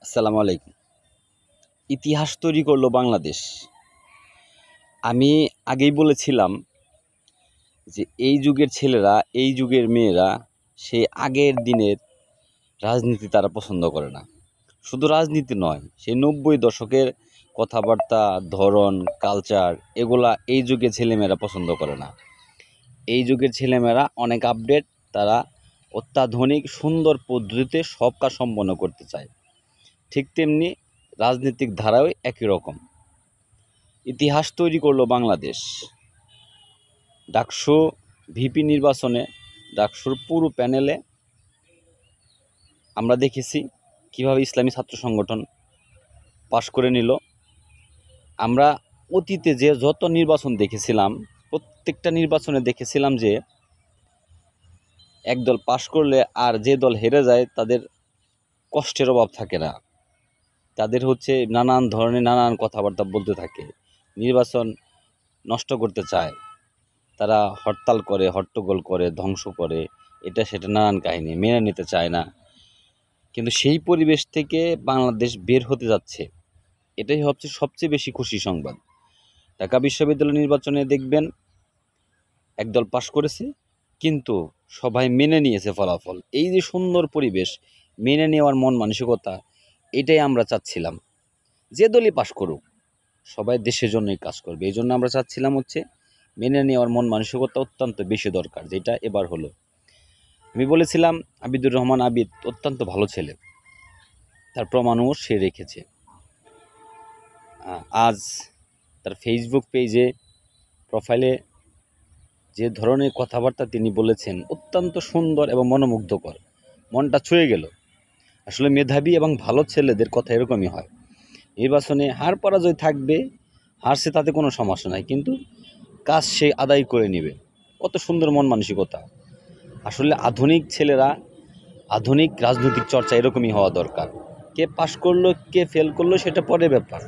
আসসালামু আলাইকুম। ইতিহাস তৈরি করলো বাংলাদেশ। আমি আগেই বলেছিলাম যে এই যুগের ছেলেরা, এই যুগের মেয়েরা সেই আগের দিনের রাজনীতি তারা পছন্দ করে না। শুধু রাজনীতি নয়, সেই ৯০ দশকের কথাবার্তা, ধরন, কালচার এগুলা এই যুগের ছেলেমেয়েরা পছন্দ করে না। এই যুগের ছেলেমেয়েরা অনেক আপডেট, তারা অত্যাধুনিক সুন্দর পদ্ধতিতে সব কাজ সম্পন্ন করতে চায়। ঠিক তেমনি রাজনৈতিক ধারাও একই রকম। ইতিহাস তৈরি করলো বাংলাদেশ। ডাকসু ভিপি নির্বাচনে ডাকসুর পুরো প্যানেলে আমরা দেখেছি কিভাবে ইসলামী ছাত্র সংগঠন পাশ করে নিল। আমরা অতীতে যে যত নির্বাচন দেখেছিলাম, প্রত্যেকটা নির্বাচনে দেখেছিলাম যে একদল পাশ করলে আর যে দল হেরে যায় তাদের কষ্টের অভাব থাকে না। তাদের নানান ধরনের নানান কথাবার্তা বলতে থাকে, নির্বাচন নষ্ট করতে চায়, তারা হরতাল করে, হট্টগোল করে, ধ্বংস করে, এটা সেটা নানান কাহিনী মেনে নিতে চায় না। কিন্তু সেই পরিবেশ থেকে বাংলাদেশ বের হতে যাচ্ছে, এটাই হচ্ছে সবচেয়ে বেশি খুশি সংবাদ। ঢাকা বিশ্ববিদ্যালয় নির্বাচনে দেখবেন একদল পাশ করেছে, কিন্তু সবাই মেনে নিয়েছে ফলাফল। এই যে সুন্দর পরিবেশ, মেনে নেওয়ার মন মানসিকতা, এটাই আমরা চাচ্ছিলাম। যে দলই পাশ করুক, সবাই দেশের জন্যই কাজ করবে। এই জন্য আমরা চাচ্ছিলাম মেনে নেওয়ার মন মানসিকতা অত্যন্ত বেশি দরকার, যেটা এবার হলো। আমি বলেছিলাম আবিদুর রহমান আবিদ অত্যন্ত ভালো ছেলে, তার প্রমাণও সে রেখেছে। আজ তার ফেসবুক পেজে, প্রোফাইলে যে ধরনের কথাবার্তা তিনি বলেছেন অত্যন্ত সুন্দর এবং মনোমুগ্ধকর, মনটা ছুঁয়ে গেল। আসলে মেধাবী এবং ভালো ছেলেদের কথা এরকমই হয়। নির্বাচনে হার পরাজয় থাকবে, হারছে তাতে কোনো সমস্যা নাই, কিন্তু কাজ সে আদায় করে নেবে। কত সুন্দর মন মানসিকতা। আসলে আধুনিক ছেলেরা, আধুনিক রাজনৈতিক চর্চা এরকমই হওয়া দরকার। কে পাশ করলো, কে ফেল করলো সেটা পরের ব্যাপার,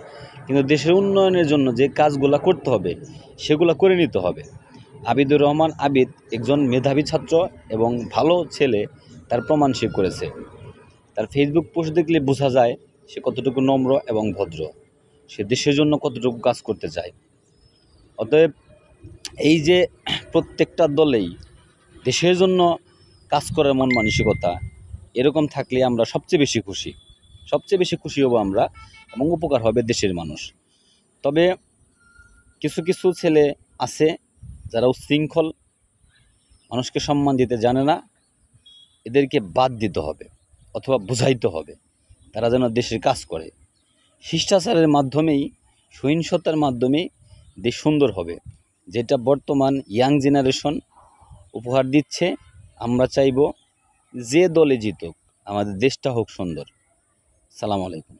কিন্তু দেশের উন্নয়নের জন্য যে কাজগুলো করতে হবে সেগুলো করে নিতে হবে। আবিদুর রহমান আবিদ একজন মেধাবী ছাত্র এবং ভালো ছেলে, তার প্রমাণ সে করেছে। তার ফেসবুক পোস্ট দেখলে বোঝা যায় সে কতটুকু নম্র এবং ভদ্র, সে দেশের জন্য কতটুকু কাজ করতে চায়। অতএব এই যে প্রত্যেকটা দলেই দেশের জন্য কাজ করার মন মানসিকতা, এরকম থাকলে আমরা সবচেয়ে বেশি খুশি হব আমরা, এবং উপকার হবে দেশের মানুষ। তবে কিছু কিছু ছেলে আছে যারা উচ্ছৃঙ্খল, মানুষকে সম্মান দিতে জানে না, এদেরকে বাদ দিতে হবে অথবা বুঝাইতে হবে তারা যেন দেশের কাজ করে। শিষ্টাচারের মাধ্যমেই, সহিংসতার মাধ্যমেই দেশ সুন্দর হবে, যেটা বর্তমান ইয়াং জেনারেশন উপহার দিচ্ছে। আমরা চাইব যে দলে জিতুক, আমাদের দেশটা হোক সুন্দর। সালাম আলাইকুম।